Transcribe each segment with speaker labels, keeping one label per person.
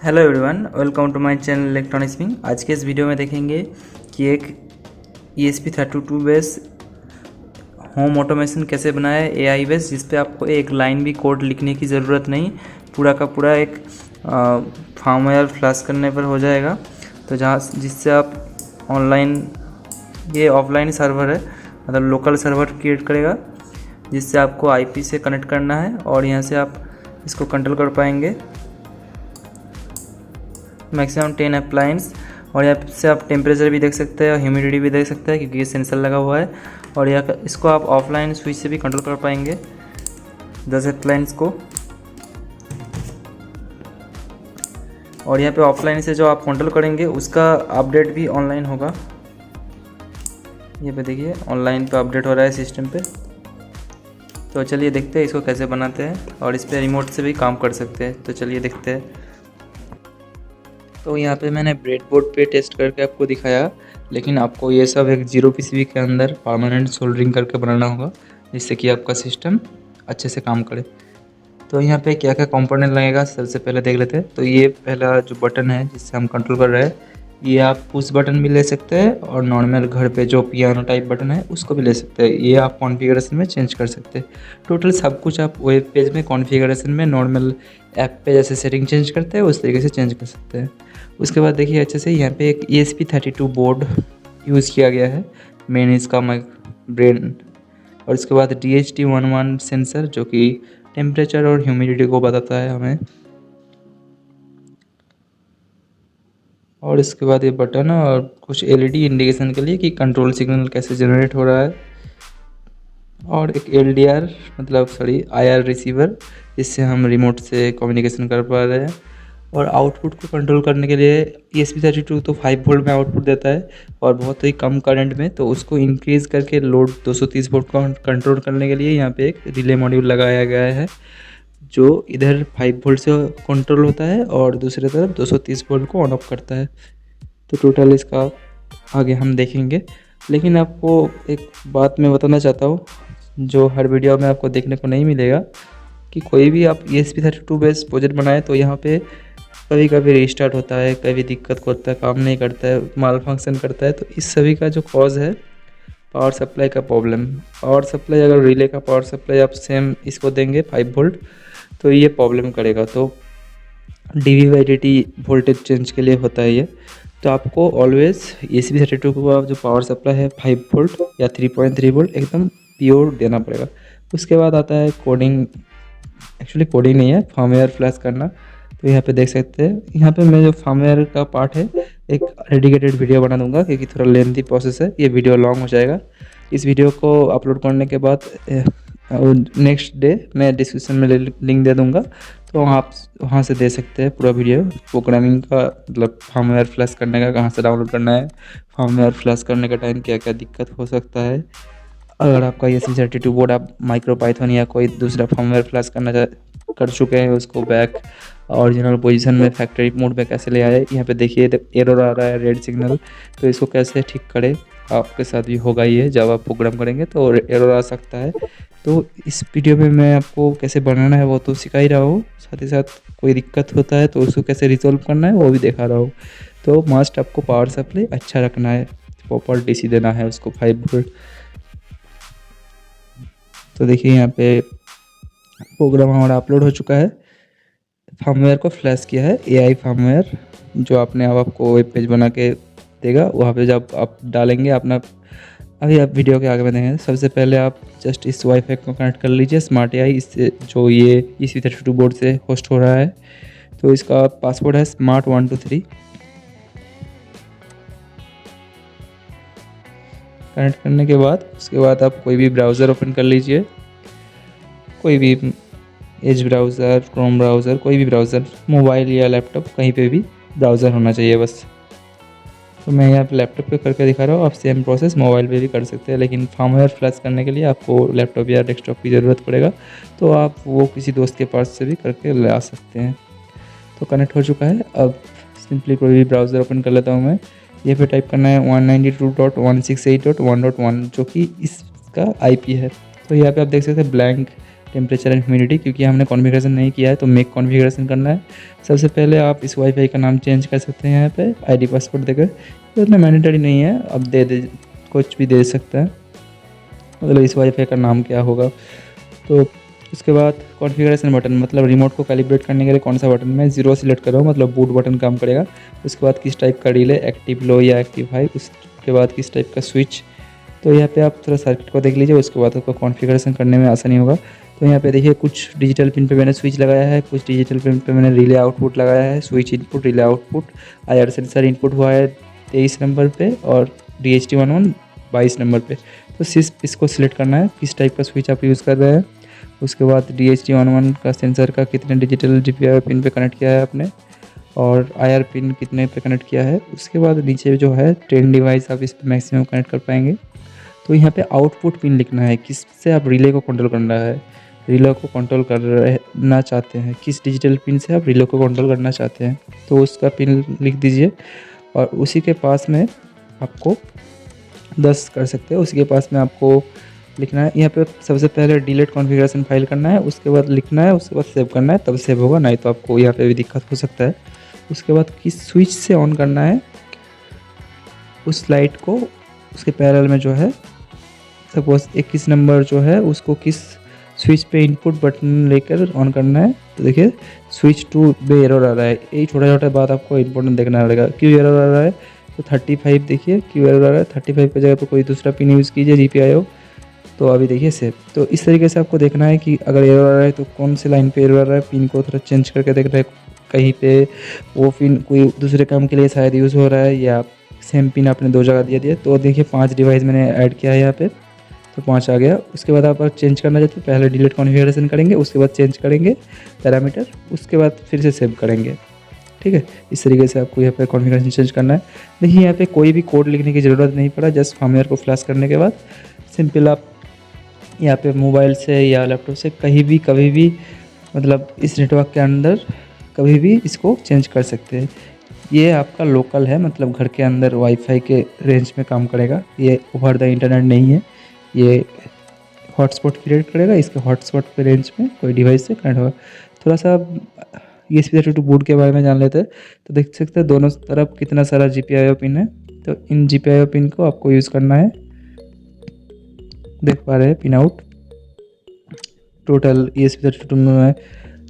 Speaker 1: Hello everyone, welcome to my channel electronics wing. आज के इस वीडियो में देखेंगे कि एक ESP32 बेस होम ऑटोमेशन कैसे बनाए AI बेस, जिस पे आपको एक लाइन भी कोड लिखने की ज़रूरत नहीं, पूरा का पूरा एक फार्मवेयर फ्लैश करने पर हो जाएगा। तो जिससे आप ऑनलाइन, ये ऑफलाइन सर्वर है, मतलब लोकल सर्वर क्रिएट करेगा, जिससे आपको IP से कनेक्ट करना है और यहाँ से आप इसको कंट्रोल कर पाएंगे मैक्सिमम 10 अप्लायंस। और यहाँ से आप टेम्परेचर भी देख सकते हैं और ह्यूमिडिटी भी देख सकते हैं, क्योंकि ये सेंसर लगा हुआ है। और इसको आप ऑफलाइन स्विच से भी कंट्रोल कर पाएंगे 10 अप्लायंस को। और यहाँ पे ऑफलाइन से जो आप कंट्रोल करेंगे उसका अपडेट भी ऑनलाइन होगा। ये पे देखिए ऑनलाइन पे अपडेट हो रहा है सिस्टम पे। तो चलिए देखते हैं इसको कैसे बनाते हैं, और इस पर रिमोट से भी काम कर सकते हैं। तो चलिए देखते हैं। तो यहाँ पे मैंने ब्रेडबोर्ड पे टेस्ट करके आपको दिखाया, लेकिन आपको ये सब एक 0 PCB के अंदर परमानेंट सोल्डरिंग करके बनाना होगा, जिससे कि आपका सिस्टम अच्छे से काम करे। तो यहाँ पे क्या क्या कंपोनेंट लगेगा सबसे पहले देख लेते हैं। तो ये पहला जो बटन है जिससे हम कंट्रोल कर रहे हैं, ये आप पुश बटन भी ले सकते हैं, और नॉर्मल घर पे जो पियानो टाइप बटन है उसको भी ले सकते हैं। ये आप कॉन्फ़िगरेशन में चेंज कर सकते हैं। टोटल सब कुछ आप वेब पेज में कॉन्फ़िगरेशन में नॉर्मल ऐप पे जैसे सेटिंग चेंज करते हैं उस तरीके से चेंज कर सकते हैं। उसके बाद देखिए अच्छे से यहाँ पे एक ESP32 बोर्ड यूज़ किया गया है, मेन इसका ब्रेन। और उसके बाद DHT11 सेंसर, जो कि टेम्परेचर और ह्यूमिडिटी को बताता है हमें। और इसके बाद ये बटन और कुछ LED इंडिकेशन के लिए कि कंट्रोल सिग्नल कैसे जनरेट हो रहा है। और एक LDR मतलब IR रिसीवर, जिससे हम रिमोट से कम्युनिकेशन कर पा रहे हैं। और आउटपुट को कंट्रोल करने के लिए ESP32 तो 5 वोल्ट में आउटपुट देता है, और बहुत ही कम करंट में। तो उसको इंक्रीज़ करके लोड 230 वोल्ट को कंट्रोल करने के लिए यहाँ पे एक रिले मॉड्यूल लगाया गया है, जो इधर 5 वोल्ट से कंट्रोल होता है और दूसरी तरफ 230 वोल्ट को ऑन ऑफ करता है। तो टोटल इसका आगे हम देखेंगे। लेकिन आपको एक बात मैं बताना चाहता हूँ, जो हर वीडियो में आपको देखने को नहीं मिलेगा, कि कोई भी आप ESP32 बेस प्रोजेक्ट बनाए तो यहाँ पे कभी कभी रीस्टार्ट होता है, कभी दिक्कत होता है, काम नहीं करता है, माल फंक्शन करता है। तो इस सभी का जो कॉज है पावर सप्लाई का प्रॉब्लम। पावर सप्लाई, अगर रिले का पावर सप्लाई आप सेम इसको देंगे 5 वोल्ट, तो ये प्रॉब्लम करेगा। तो dV/dt वोल्टेज चेंज के लिए होता है ये। तो आपको ऑलवेज ESP32 को जो पावर सप्लाई है 5 वोल्ट या 3.3 वोल्ट एकदम प्योर देना पड़ेगा। उसके बाद आता है कोडिंग, एक्चुअली कोडिंग नहीं है, फर्मवेयर फ्लैश करना। तो यहाँ पे देख सकते हैं, यहाँ पे मैं जो फर्मवेयर का पार्ट है एक डेडिकेटेड वीडियो बना दूंगा, क्योंकि थोड़ा लेंथी प्रोसेस है, ये वीडियो लॉन्ग हो जाएगा। इस वीडियो को अपलोड करने के बाद नेक्स्ट डे मैं डिस्क्रिप्शन में लिंक दे दूंगा, तो आप वहाँ से दे सकते हैं पूरा वीडियो प्रोग्रामिंग का, मतलब फर्मवेयर फ्लैश करने का, कहाँ से डाउनलोड करना है, फर्मवेयर फ्लैश करने का टाइम क्या क्या दिक्कत हो सकता है। अगर आपका ESP32 बोर्ड आप माइक्रो पाइथन या कोई दूसरा फर्मवेयर फ्लैश कर चुके हैं, उसको बैक ओरिजिनल पोजीशन में फैक्ट्री मोड में कैसे ले आए। यहाँ पे देखिए एरर आ रहा है, रेड सिग्नल। तो इसको कैसे ठीक करें, आपके साथ भी होगा ये, जब आप प्रोग्राम करेंगे तो एरर आ सकता है। तो इस वीडियो में मैं आपको कैसे बनाना है वो तो सिखा ही रहा हूँ, साथ ही साथ कोई दिक्कत होता है तो उसको कैसे रिजॉल्व करना है वो भी दिखा रहा हूँ। तो मस्ट आपको पावर सप्लाई अच्छा रखना है, प्रॉपर DC देना है उसको 5 वोल्ट। तो देखिए यहाँ पे प्रोग्राम हमारा अपलोड हो चुका है, फर्मवेयर को फ्लैश किया है। AI फर्मवेयर जो अपने आप आपको वेब पेज बना के देगा, वहाँ पे जब आप डालेंगे अपना, अभी आप वीडियो के आगे में देखेंगे। सबसे पहले आप जस्ट इस वाईफाई को कनेक्ट कर लीजिए स्मार्ट AI, इससे जो ये ESP32 बोर्ड से होस्ट हो रहा है। तो इसका पासवर्ड है smart123। कनेक्ट करने के बाद उसके बाद आप कोई भी ब्राउज़र ओपन कर लीजिए, कोई भी एज ब्राउज़र, क्रोम ब्राउज़र, कोई भी ब्राउज़र, मोबाइल या लैपटॉप, कहीं पे भी ब्राउज़र होना चाहिए बस। तो मैं यहाँ पे लैपटॉप पे करके दिखा रहा हूँ, आप सेम प्रोसेस मोबाइल पे भी कर सकते हैं, लेकिन फर्मवेयर फ्लैश करने के लिए आपको लैपटॉप या डेस्कटॉप की ज़रूरत पड़ेगा। तो आप वो किसी दोस्त के पास से भी करके ला सकते हैं। तो कनेक्ट हो चुका है। अब सिंपली कोई भी ब्राउज़र ओपन कर लेता हूँ मैं। ये पे टाइप करना है 192.168.1.1, जो कि इसका IP है। तो यहाँ पे आप देख सकते हैं ब्लैंक टेम्परेचर एंड ह्यूमिडिटी, क्योंकि हमने कॉन्फ़िगरेशन नहीं किया है तो मेक कॉन्फ़िगरेशन करना है। सबसे पहले आप इस वाईफाई का नाम चेंज कर सकते हैं यहाँ पे आईडी पासवर्ड देकर, तो इतना मैंडेटरी नहीं है, अब दे कुछ भी दे सकता है, मतलब इस वाईफाई का नाम क्या होगा। तो उसके बाद कॉन्फ़िगरेशन बटन, मतलब रिमोट को कैलिब्रेट करने के लिए कौन सा बटन, मैं 0 सिलेक्ट कर रहा हूँ, मतलब बूट बटन काम करेगा। उसके बाद किस टाइप का रिले, एक्टिव लो या एक्टिव हाई, उसके बाद किस टाइप का स्विच। तो यहाँ पे आप थोड़ा सर्किट को देख लीजिए, उसके बाद आपको कॉन्फ़िगरेशन करने में आसानी होगा। तो यहाँ पे देखिए कुछ डिजिटल पिन पे मैंने स्विच लगाया है, कुछ डिजिटल पिन पे मैंने रिले आउटपुट लगाया है, switch input, relay output, IR sensor input हुआ है 23 नंबर पे और DHT11 22 नंबर पे। तो सिर्फ इसको सिलेक्ट करना है किस टाइप का स्विच आप यूज़ कर रहे हैं। उसके बाद DHT11 का सेंसर का कितने डिजिटल GPIO पिन पे कनेक्ट किया है आपने, और IR पिन कितने पे कनेक्ट किया है। उसके बाद नीचे जो है 10 डिवाइस आप इस पे मैक्सिमम कनेक्ट कर पाएंगे। तो यहाँ पे आउटपुट पिन लिखना है, किससे आप रिले को कंट्रोल करना है, रिले को कंट्रोल करना चाहते हैं, किस डिजिटल पिन से आप रिले को कंट्रोल करना चाहते हैं, तो उसका पिन लिख दीजिए। और उसी के पास में आपको 10 कर सकते हैं, उसी के पास में आपको लिखना है। यहाँ पे सबसे पहले डिलीट कॉन्फ़िगरेशन फाइल करना है, उसके बाद लिखना है, उसके बाद सेव करना है, तब सेव होगा, नहीं तो आपको यहाँ पे भी दिक्कत हो सकता है। उसके बाद किस स्विच से ऑन करना है उस लाइट को, उसके पैरेलल में जो है सपोज 21 नंबर जो है उसको किस स्विच पे इनपुट बटन लेकर ऑन करना है। तो देखिए स्विच टू पे एरर आ रहा है, यही छोटा छोटा बात आपको इंपॉर्टेंट देखना पड़ेगा, क्यों एरर आ रहा है। तो 35 देखिए क्यों एरर आ रहा है, 35 की जगह पे कोई दूसरा पिन यूज़ कीजिए GPIO। तो अभी देखिए सेव। तो इस तरीके से आपको देखना है कि अगर एरर आ रहा है तो कौन सी लाइन पे एरर आ रहा है, पिन को थोड़ा चेंज करके देख रहे हैं कहीं पे वो पिन कोई दूसरे काम के लिए शायद यूज़ हो रहा है, या सेम पिन आपने 2 जगह दिया दिया। तो देखिए 5 डिवाइस मैंने ऐड किया है यहाँ पे, तो 5 आ गया। उसके बाद आप चेंज करना चाहते हैं, पहले डिलीट कॉन्फ़िगरेशन करेंगे, उसके बाद चेंज करेंगे पैरामीटर, उसके बाद फिर से सेव करेंगे। ठीक है, इस तरीके से आपको यहाँ पे कॉन्फ़िगरेशन चेंज करना है। देखिए यहाँ पे कोई भी कोड लिखने की ज़रूरत नहीं पड़ा, जस्ट फर्मवेयर को फ्लैश करने के बाद सिंपल आप यहाँ पे मोबाइल से या लैपटॉप से कहीं भी कभी भी, मतलब इस नेटवर्क के अंदर कभी भी इसको चेंज कर सकते हैं। ये आपका लोकल है, मतलब घर के अंदर वाईफाई के रेंज में काम करेगा, ये ओवर द इंटरनेट नहीं है। ये हॉटस्पॉट क्रिएट करेगा, इसके हॉटस्पॉट पे रेंज में कोई डिवाइस से कनेक्ट होगा। थोड़ा सा ESP32 बोर्ड के बारे में जान लेते हैं। तो देख सकते हैं दोनों तरफ कितना सारा GPIO पिन है। तो इन GPIO पिन को आपको यूज़ करना है, देख पा रहे हैं पिन आउट टोटल ESP32 में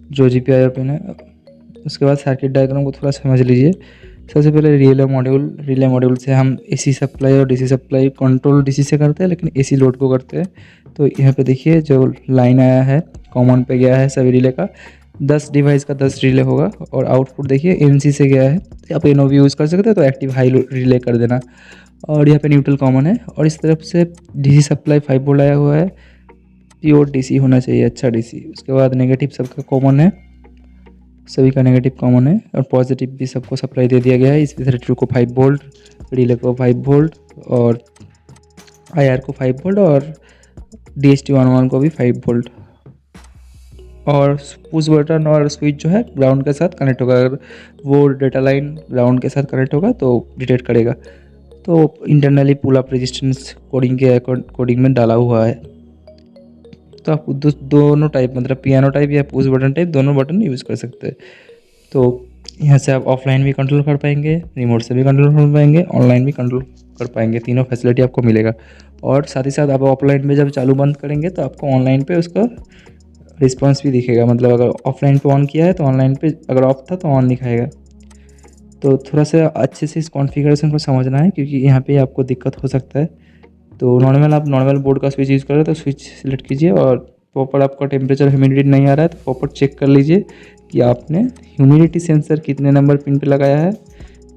Speaker 1: जो GPIO पिन है। उसके बाद सर्किट डायग्राम को थोड़ा समझ लीजिए। सबसे पहले रिले मॉड्यूल से हम AC सप्लाई और DC सप्लाई कंट्रोल DC से करते हैं, लेकिन AC लोड को करते हैं। तो यहाँ पे देखिए जो लाइन आया है कॉमन पे गया है सभी रिले का, 10 डिवाइस का 10 रिले होगा। और आउटपुट देखिए NC से गया है, आप NO भी यूज़ कर सकते हैं, तो एक्टिव हाई रिले कर देना। और यहाँ पे न्यूट्रल कॉमन है, और इस तरफ से DC सप्लाई 5 वोल्ट आया हुआ है, प्योर DC होना चाहिए, अच्छा DC। उसके बाद नेगेटिव सबका कॉमन है, सभी का नेगेटिव कॉमन है, और पॉजिटिव भी सबको सप्लाई दे दिया गया है। इस 32 को 5 वोल्ट, रिले को 5 वोल्ट, और IR को 5 वोल्ट, और DHT11 को भी 5 वोल्ट। और पुश बटन और स्विच जो है ग्राउंड के साथ कनेक्ट होगा, अगर वो डेटा लाइन ग्राउंड के साथ कनेक्ट होगा तो डिटेक्ट करेगा। तो internally pull up resistance coding के कोडिंग में डाला हुआ है। तो आप दोनों टाइप, मतलब पियानो टाइप या पुश बटन टाइप, दोनों बटन यूज़ कर सकते हैं। तो यहाँ से आप ऑफलाइन भी कंट्रोल कर पाएंगे, रिमोट से भी कंट्रोल कर पाएंगे, ऑनलाइन भी कंट्रोल कर पाएंगे, तीनों फैसिलिटी आपको मिलेगा। और साथ ही साथ आप ऑफलाइन में जब चालू बंद करेंगे तो आपको ऑनलाइन पे उसका रिस्पॉन्स भी दिखेगा, मतलब अगर ऑफलाइन पे ऑन किया है तो ऑनलाइन पे अगर ऑफ था तो ऑन दिखाएगा। तो थोड़ा सा अच्छे से इस कॉन्फ़िगरेशन को समझना है, क्योंकि यहाँ पे आपको दिक्कत हो सकता है। तो आप नॉर्मल बोर्ड का स्विच यूज़ कर रहे हैं तो स्विच सिलेक्ट कीजिए, और प्रॉपर आपका टेम्परेचर ह्यूमिडिटी नहीं आ रहा है तो प्रॉपर चेक कर लीजिए कि आपने ह्यूमिडिटी सेंसर कितने नंबर पिन पे लगाया है,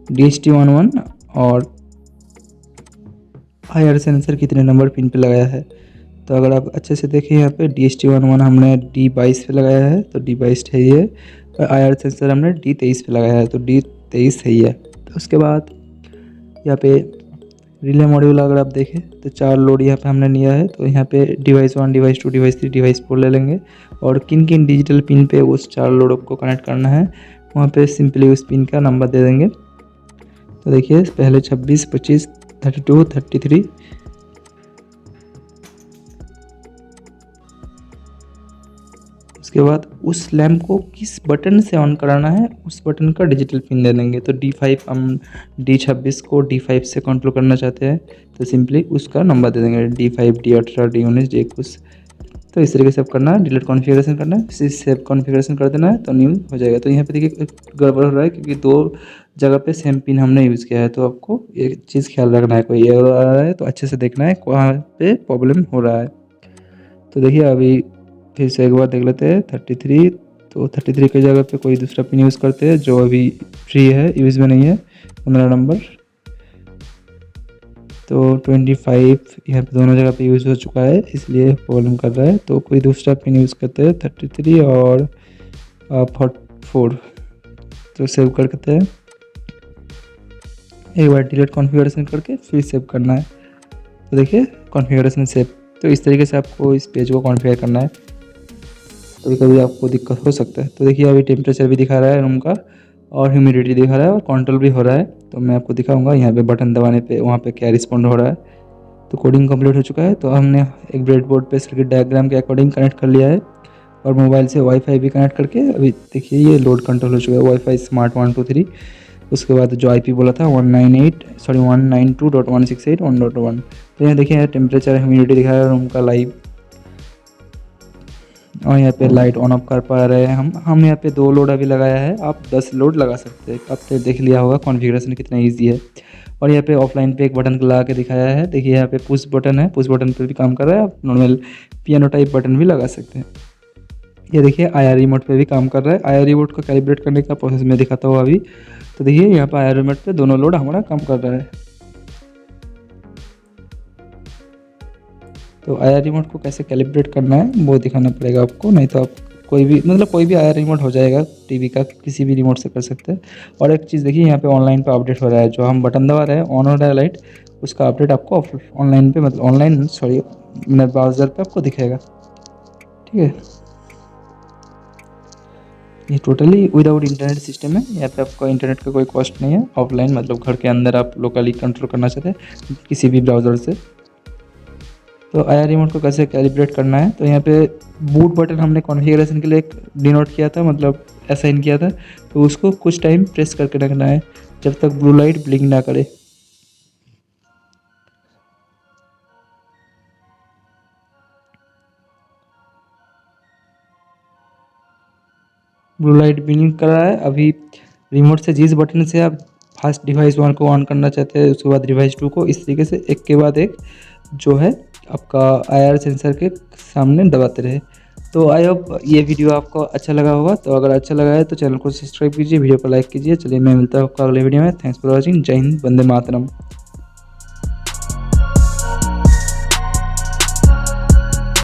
Speaker 1: DHT11, और IR सेंसर कितने नंबर पिन पे लगाया है। तो अगर आप अच्छे से देखें यहाँ पे DHT11 हमने D22 पे लगाया है, तो D22 है ये, और IR सेंसर हमने D23 पे लगाया है, तो D23 सही है। तो उसके बाद यहाँ पे रिले मॉड्यूल अगर आप देखें तो 4 लोड यहाँ पे हमने लिया है। तो यहाँ पे डिवाइस 1, डिवाइस 2, डिवाइस 3, डिवाइस 4 ले लेंगे, और किन किन डिजिटल पिन पे उस 4 लोड को कनेक्ट करना है वहाँ पे सिंपली उस पिन का नंबर दे देंगे। तो देखिए पहले 26, 25, 32, 33, उसके बाद उस लैम्प को किस बटन से ऑन कराना है उस बटन का डिजिटल पिन दे देंगे। तो D5 हम D26 को D5 से कंट्रोल करना चाहते हैं तो सिंपली उसका नंबर दे देंगे D5 D18 D19 D21। तो इस तरीके से आप करना है, डिलीट कॉन्फ़िगरेशन करना है, फिर सेव कॉन्फ़िगरेशन कर देना है तो न्यू हो जाएगा। तो यहाँ पे देखिए एक गड़बड़ हो रहा है क्योंकि 2 जगह पे सेम पिन हमने यूज़ किया है। तो आपको एक चीज़ ख्याल रखना है, कोई एरर आ रहा है तो अच्छे से देखना है कहाँ पे प्रॉब्लम हो रहा है। तो देखिए अभी फिर से एक बार देख लेते हैं 33। तो 33 की जगह पे कोई दूसरा पिन यूज़ करते हैं जो अभी फ्री है, यूज़ में नहीं है, 15 नंबर। तो 25 यहाँ पे दोनों जगह पे यूज़ हो चुका है इसलिए प्रॉब्लम कर रहा है। तो कोई दूसरा पिन यूज़ करते हैं 33 और 44। तो सेव कर देते हैं, एक बार डिलीट कॉन्फ़िगरेशन करके फिर सेव करना है। तो देखिए कॉन्फ़िगरेशन सेव। तो इस तरीके से आपको इस पेज को कॉन्फ़िगर करना है। कभी कभी आपको दिक्कत हो सकता है। तो देखिए अभी टेम्परेचर भी दिखा रहा है रूम का और ह्यूमिडिटी दिखा रहा है और कंट्रोल भी हो रहा है। तो मैं आपको दिखाऊंगा यहाँ पे बटन दबाने पे वहाँ पे क्या रिस्पॉन्ड हो रहा है। तो कोडिंग कंप्लीट हो चुका है। तो हमने एक ब्रेडबोर्ड पे सर्किट डायग्राम के अकॉर्डिंग कनेक्ट कर लिया है और मोबाइल से वाईफाई भी कनेक्ट करके अभी देखिए ये लोड कंट्रोल हो चुका है, वाईफाई स्मार्ट 123। उसके बाद जो आईपी बोला था 192.168.1.1। तो यहाँ देखिए टेम्परेचर ह्यूमिडिटी दिखा रहा है रूम का लाइव। और यहाँ पे लाइट ऑन ऑफ कर पा रहे हैं हम यहाँ पे 2 लोड अभी लगाया है, आप 10 लोड लगा सकते हैं। आपने देख लिया होगा कॉन्फ़िगरेशन कितना इजी है। और यहाँ पे ऑफलाइन पे एक बटन लगा के दिखाया है, देखिए यहाँ पे पुश बटन है, पुश बटन पे भी काम कर रहा है। आप नॉर्मल पियानो टाइप बटन भी लगा सकते हैं। ये देखिए IR रिमोट पे भी काम कर रहा है। IR रिमोट को कैलिब्रेट करने का प्रोसेस मैं दिखाता हूँ अभी। तो देखिए यहाँ पर IR रिमोट पे दोनों लोड हमारा काम कर रहा है। तो IR रिमोट को कैसे कैलिब्रेट करना है वो दिखाना पड़ेगा आपको, नहीं तो आप कोई भी IR रिमोट हो जाएगा, टीवी का किसी भी रिमोट से कर सकते हैं। और एक चीज़ देखिए यहाँ पे ऑनलाइन पे अपडेट हो रहा है, जो हम बटन दबा रहे हैं ऑन हो रहा है लाइट, उसका अपडेट आपको ऑनलाइन पे ऑनलाइन सॉरी मेरे ब्राउज़र पे आपको दिखेगा। ठीक है, ये टोटली विदाउट इंटरनेट सिस्टम है। यहाँ पे आपको इंटरनेट का कोई कॉस्ट नहीं है। ऑफलाइन घर के अंदर आप लोकली कंट्रोल करना चाहते हैं किसी भी ब्राउज़र से। तो IR रिमोट को कैसे कैलिब्रेट करना है, तो यहाँ पे बूट बटन हमने कॉन्फ़िगरेशन के लिए एक डिनोट किया था, असाइन किया था। तो उसको कुछ टाइम प्रेस करके रखना है जब तक ब्लू लाइट ब्लिंक ना करे। ब्लू लाइट ब्लिंक कर रहा है अभी। रिमोट से जिस बटन से आप फर्स्ट डिवाइस 1 को ऑन करना चाहते हैं उसके बाद डिवाइस 2 को इस तरीके से एक के बाद एक जो है आपका IR सेंसर के सामने दबाते रहे। तो आई होप ये वीडियो आपको अच्छा लगा होगा। तो अगर अच्छा लगा है तो चैनल को सब्सक्राइब कीजिए, वीडियो को लाइक कीजिए। चलिए मैं मिलता हूँ आपको अगले वीडियो में। Thanks for watching. जय हिंद, वंदे मातरम।